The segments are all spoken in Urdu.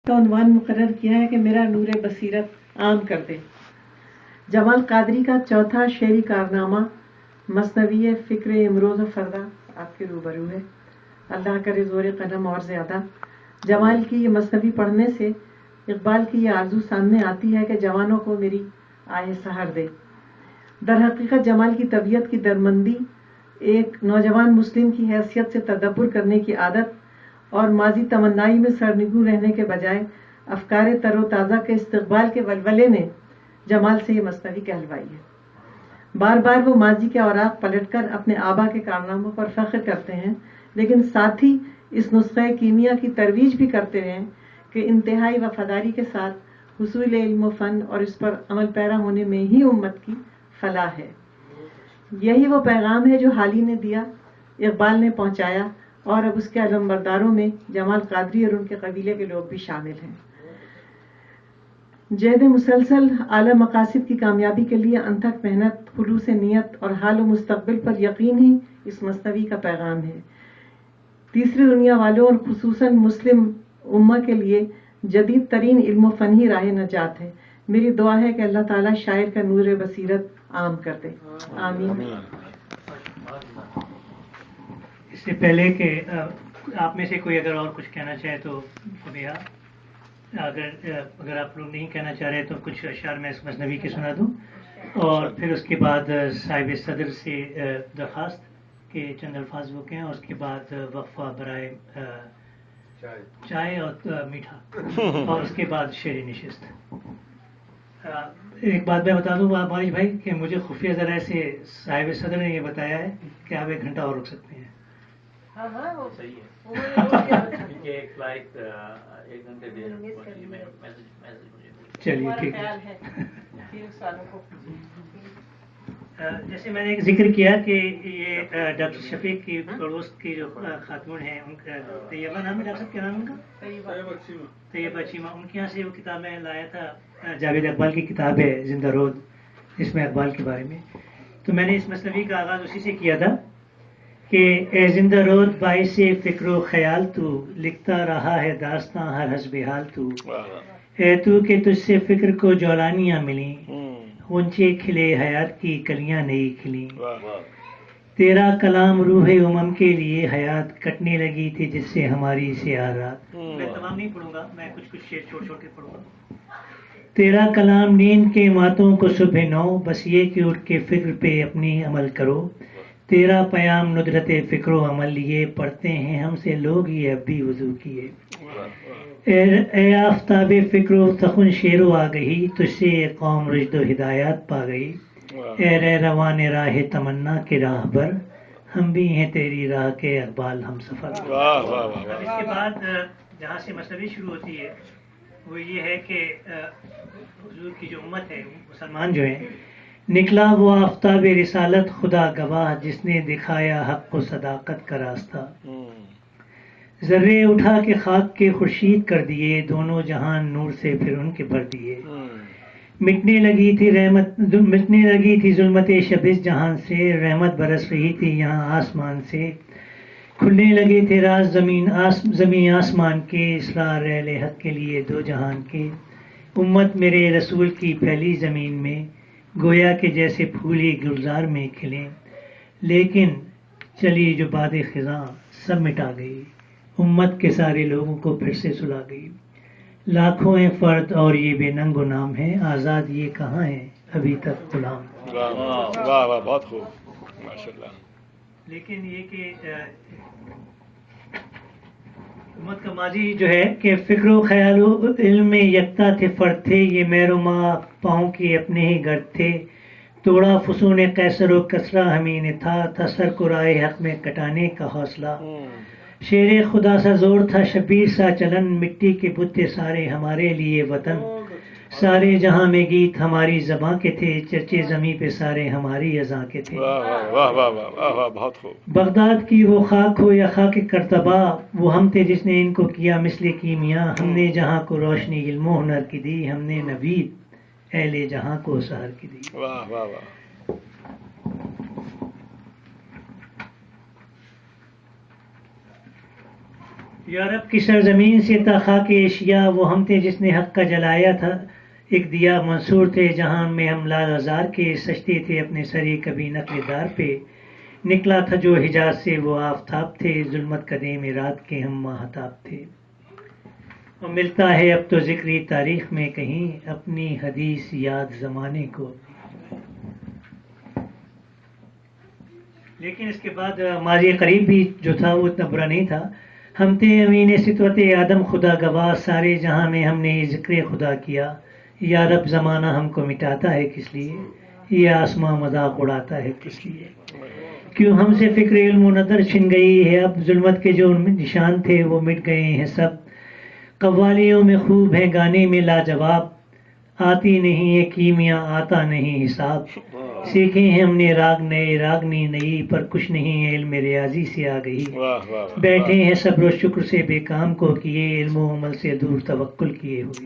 کا عنوان مقرر کیا ہے کہ میرا نور بصیرت عام کر دے۔ جمال قادری کا چوتھا شعری کارنامہ مثنوی فکر امروز و فردا آپ کے روبرو ہے۔ اللہ کرے زور قدم اور زیادہ۔ جمال کی یہ مثنوی پڑھنے سے اقبال کی یہ آرزو سامنے آتی ہے کہ جوانوں کو میری آہ سحر دے۔ در حقیقت جمال کی طبیعت کی درمندی ایک نوجوان مسلم کی حیثیت سے تدبر کرنے کی عادت اور ماضی تمنائی میں سرنگوں رہنے کے بجائے افکار تر و تازہ کے استقبال کے ولولے نے جمال سے یہ مثنوی کہلوائی ہے۔ بار بار وہ ماضی کے اوراق پلٹ کر اپنے آبا کے کارناموں پر فخر کرتے ہیں، لیکن ساتھ ہی اس نسخہ کیمیا کی ترویج بھی کرتے ہیں کہ انتہائی وفاداری کے ساتھ حصول علم و فن اور اس پر عمل پیرا ہونے میں ہی امت کی فلاح ہے۔ یہی وہ پیغام ہے جو حال ہی نے دیا، اقبال نے پہنچایا، اور اب اس کے علمبرداروں میں جمال قادری اور ان کے قبیلے کے لوگ بھی شامل ہیں۔ جہد مسلسل اعلی مقاصد کی کامیابی کے لیے انتھک محنت، خلوص نیت اور حال و مستقبل پر یقین ہی اس مثنوی کا پیغام ہے۔ تیسری دنیا والوں اور خصوصاً مسلم امہ کے لیے جدید ترین علم و فن ہی راہ نجات ہے۔ میری دعا ہے کہ اللہ تعالیٰ شاعر کا نور بصیرت عام کر دے، آمین۔ اس سے پہلے کہ آپ میں سے کوئی اگر اور کچھ کہنا چاہے تو فبیہا، اگر آپ لوگ نہیں کہنا چاہ رہے تو کچھ اشعار میں اس مثنوی کے سنا دوں، اور پھر اس کے بعد صاحب صدر سے درخواست کہ چند الفاظ وہ کہیں، اور اس کے بعد وقفہ برائے چائے اور میٹھا، اور اس کے بعد شعری نشست۔ ایک بات میں بتا دوں مالک بھائی کہ مجھے خفیہ ذرائع سے صاحب صدر نے یہ بتایا ہے کہ آپ 1 گھنٹہ اور رک سکتے ہیں۔ ہاں وہ صحیح ہے، ایک فلائٹ 1 گھنٹے دیر چلیے ٹھیک ہے۔ جیسے میں نے ایک ذکر کیا کہ یہ ڈاکٹر شفیق کی پڑوس کی جو خاتون ہیں، ان کا طیبہ نام ہے، ڈاکٹر صاحب کیا نام ان کا؟ طیبہ چیمہ۔ ان کے یہاں سے وہ کتاب میں لایا تھا، جاوید اقبال کی کتاب ہے زندہ رود، جس میں اقبال کے بارے میں، تو میں نے اس مثنوی کا آغاز اسی سے کیا تھا کہ اے زندہ رود باعث فکر و خیال تو، لکھتا رہا ہے داستاں ہر حسب حال تو، اے تو کہ تجھ سے فکر کو جولانیاں ملیں، غنچے کھلے حیات کی کلیاں نئی کھلیں، تیرا کلام روح امم کے لیے حیات، کٹنے لگی تھی جس سے ہماری سیاہ رات۔ میں تمام نہیں پڑھوں گا، میں کچھ شعر چھوڑ چھوڑ کے پڑھوں گا۔ تیرا کلام نیند کے ماتوں کو صبح نو، بس یہ کہ اٹھ کے فکر پہ اپنی عمل کرو، تیرا پیام ندرت فکر و عمل، یہ پڑھتے ہیں ہم سے لوگ یہ اب بھی وضو کیے، اے آفتاب فکر و سخن شیر و آگہی، تجھ سے یہ قوم رشد و ہدایات پا گئی، اے رہ روان راہ تمنا کے راہ بر، ہم بھی ہیں تیری راہ کے اقبال ہم سفر۔ اب اس کے بعد جہاں سے مثنوی شروع ہوتی ہے وہ یہ ہے کہ حضور کی جو امت ہے، مسلمان جو ہیں، نکلا وہ آفتاب رسالت خدا گواہ، جس نے دکھایا حق و صداقت کا راستہ، ذرے اٹھا کے خاک کے خورشید کر دیے، دونوں جہان نور سے پھر ان کے بھر دیے، مٹنے لگی تھی ظلمت شبز جہان سے، رحمت برس رہی تھی یہاں آسمان سے، کھلنے لگے تھے راز زمین آسمان کے، اسرار اہل حق کے لیے 2 جہان کے، امت میرے رسول کی پھیلی زمین میں، گویا کہ جیسے پھولی گلزار میں کھلیں، لیکن چلی جو باد خزاں سب مٹا گئی، امت کے سارے لوگوں کو پھر سے سلا گئی، لاکھوں ہیں فرد اور یہ بے ننگ و نام ہے، آزاد یہ کہاں ہے ابھی تک غلام۔ واہ واہ، بہت خوب، ماشاءاللہ۔ لیکن یہ کہ امت کا ماضی جو ہے کہ فکر و خیال و علم میں یکتا تھے فرد تھے، یہ مہر و ماہ پاؤں کے اپنے ہی گرد تھے، توڑا فسون قیصر و کسریٰ ہمیں نے تھا سر کو رائے حق میں کٹانے کا حوصلہ، شیر خدا سا زور تھا شبیر سا چلن، مٹی کے بت تھے سارے ہمارے لیے وطن، سارے جہاں میں گیت ہماری زباں کے تھے، چرچے زمیں پہ سارے ہماری اذاں کے تھے، بہت خوب۔ بغداد کی وہ خاک ہو یا خاک کرتبہ، وہ ہم تھے جس نے ان کو کیا مثل کیمیا، ہم نے جہاں کو روشنی علم و ہنر کی دی، ہم نے نوید اہل جہاں کو سحر کی دی۔ واہ واہ واہ۔ یورپ کی سرزمین سے تا خاک ایشیا وہ ہم تھے جس نے حق کا جلایا تھا ایک دیا منصور تھے جہاں میں ہم لال ہزار کے سجتے تھے اپنے سری کبھی نقل دار پہ نکلا تھا جو حجاز سے وہ آفتاب تھے ظلمت قدیم رات کے ہم ماہتاب تھے اور ملتا ہے اب تو ذکری تاریخ میں کہیں اپنی حدیث یاد زمانے کو. لیکن اس کے بعد ماضی قریب بھی جو تھا وہ اتنا برا نہیں تھا. ہم تھے امین سطوت آدم خدا گواہ سارے جہاں میں ہم نے ذکر خدا کیا. یا رب زمانہ ہم کو مٹاتا ہے کس لیے یہ آسماں مذاق اڑاتا ہے کس لیے کیوں ہم سے فکر علم و نظر چھن گئی ہے اب ظلمت کے جو نشان تھے وہ مٹ گئے ہیں سب. قوالیوں میں خوب ہیں گانے میں لاجواب آتی نہیں ہے کیمیا آتا نہیں حساب. سیکھے ہیں ہم نے راگ نئے راگنی نئی پر کچھ نہیں ہے علم ریاضی سے آ گئی. بیٹھے ہیں صبر و شکر سے بے کام کو کیے علم و عمل سے دور توکل کیے ہوئے.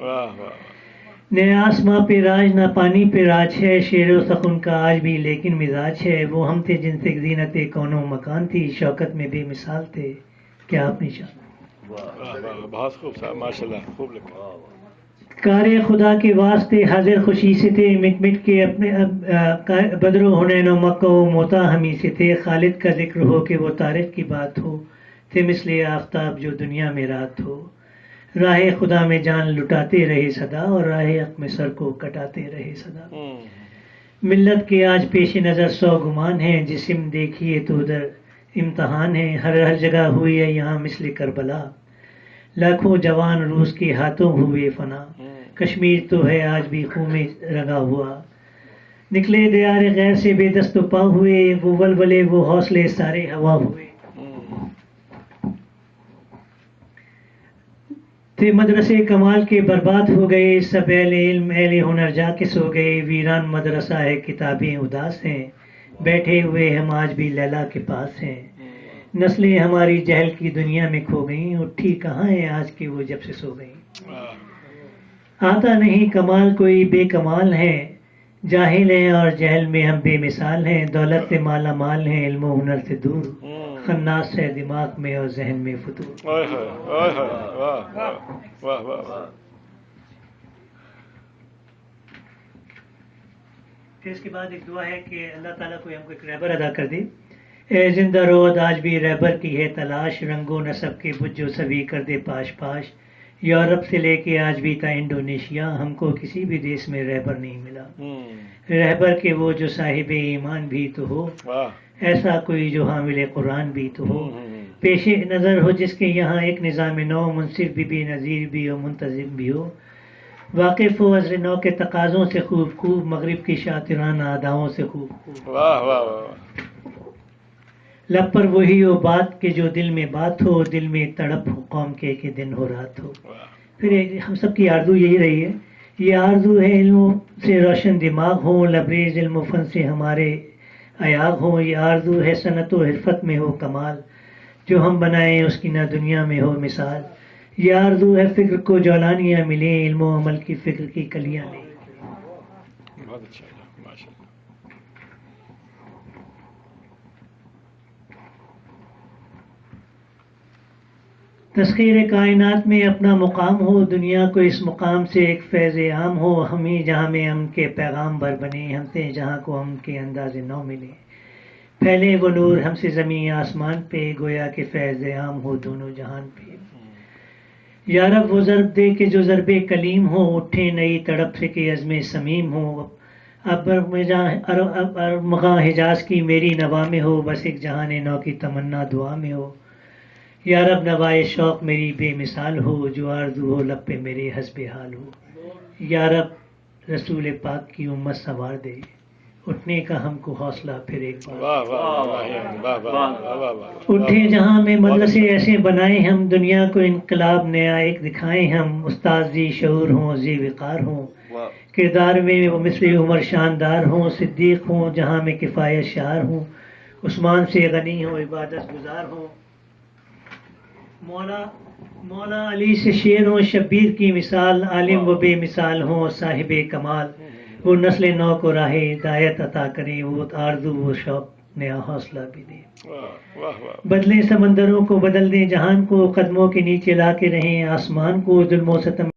نہ آسماں پہ راج نہ پانی پہ راج ہے شیر و سخن کا آج بھی لیکن مزاج ہے. وہ ہم تھے جن سے زینت کون و مکان تھی شوکت میں بے مثال تھے کیا آپ نشان. بہت خوب صاحب ماشاء اللہ خوب لکھا. کار خدا کے واسطے حاضر خوشی سے تھے مٹ مٹ کے اپنے بدر و حنین و مکہ و موتا ہمیں سے تھے. خالد کا ذکر ہو کہ وہ تاریخ کی بات ہو تھے مثل آفتاب جو دنیا میں رات ہو. راہ خدا میں جان لٹاتے رہے صدا اور راہ حق میں سر کو کٹاتے رہے صدا. ملت کے آج پیش نظر 100 گمان ہیں جسم دیکھیے تو ادھر امتحان ہے. ہر جگہ ہوئی ہے یہاں مثل کربلا لاکھوں جوان روس کے ہاتھوں ہوئے فنا. کشمیر تو ہے آج بھی خون میں رنگا ہوا نکلے دیار غیر سے بے دست و پا ہوئے وہ ولولے وہ حوصلے سارے ہوا ہوئے. تھے مدرسے کمال کے برباد ہو گئے سب اہل علم اہل ہنر جا کے سو گئے. ویران مدرسہ ہے کتابیں اداس ہیں بیٹھے ہوئے ہم آج بھی لیلا کے پاس ہیں. نسلیں ہماری جہل کی دنیا میں کھو گئیں اٹھی کہاں ہیں آج کے وہ جب سے سو گئیں. آتا نہیں کمال کوئی بے کمال ہیں جاہل ہیں اور جہل میں ہم بے مثال ہیں. دولت سے مالا مال ہیں علم و ہنر سے دور خناس ہے دماغ میں اور ذہن میں فتور. پھر اس کے بعد ایک دعا ہے کہ اللہ تعالیٰ کو ہم کو ایک رہبر ادا کر دے. اے زندہ رود آج بھی رہبر کی ہے تلاش رنگ و نسب کے بت جو سبھی کر دے پاش پاش. یورپ سے لے کے آج بھی تا انڈونیشیا ہم کو کسی بھی دیش میں رہبر نہیں ملا. رہبر کے وہ جو صاحب ایمان بھی تو ہو ایسا کوئی جو حامل قرآن بھی تو ہو. پیش نظر ہو جس کے یہاں ایک نظام نو منصف بھی نظیر بھی ہو منتظم بھی ہو واقف ہو عصر نو کے تقاضوں سے خوب خوب مغرب کی شاطرانہ اداؤں سے خوب خوب. لب پر وہی ہو بات کہ جو دل میں بات ہو دل میں تڑپ ہو قوم کے کہ دن ہو رات ہو. پھر ہم سب کی آرزو یہی رہی ہے. یہ آرزو ہے علم سے روشن دماغ ہو لبریز علم و فن سے ہمارے ایاغ ہوں. یہ آرزو ہے صنعت و حرفت میں ہو کمال جو ہم بنائیں اس کی نہ دنیا میں ہو مثال. یہ آرزو ہے فکر کو جولانیاں ملیں علم و عمل کی فکر کی کلیاں نہیں. بہت اچھا ماشاء اللہ. تسخیر کائنات میں اپنا مقام ہو دنیا کو اس مقام سے ایک فیض عام ہو. ہم ہی جہاں میں ہم کے پیغام بر بنے ہم سے جہاں کو ہم کے انداز نو ملے. پھیلے وہ نور ہم سے زمین آسمان پہ گویا کہ فیض عام ہو دونوں جہان پہ. یا رب وہ ضرب دے کہ جو ضرب کلیم ہو اٹھے نئی تڑپ سے کہ عزم سمیم ہو. اب ارمغاں حجاز کی میری نوا میں ہو بس ایک جہان نو کی تمنا دعا میں ہو. یا رب نوائے شوق میری بے مثال ہو جو آرزو ہو لب پہ میرے حسب حال ہو. یا رب رسول پاک کی امت سنوار دے اٹھنے کا ہم کو حوصلہ پھر ایک بار. اٹھے جہاں میں مدرسے ایسے بنائے ہم دنیا کو انقلاب نیا ایک دکھائیں ہم. استاد ذی شعور ہوں ذی وقار ہوں کردار میں وہ مثل عمر شاندار ہوں. صدیق ہوں جہاں میں کفایت شعار ہوں. عثمان سے غنی ہوں عبادت گزار ہوں. مولا علی سے شیر ہوں شبیر کی مثال. عالم و بے مثال ہوں صاحب کمال. وہ نسل نو کو راہ ہدایت عطا کریں وہ آرزو وہ شوق نیا حوصلہ بھی دیں. واہ واہ واہ. بدلیں سمندروں کو، بدل دیں جہان کو، قدموں کے نیچے لا کے رہیں آسمان کو، ظلم و ستم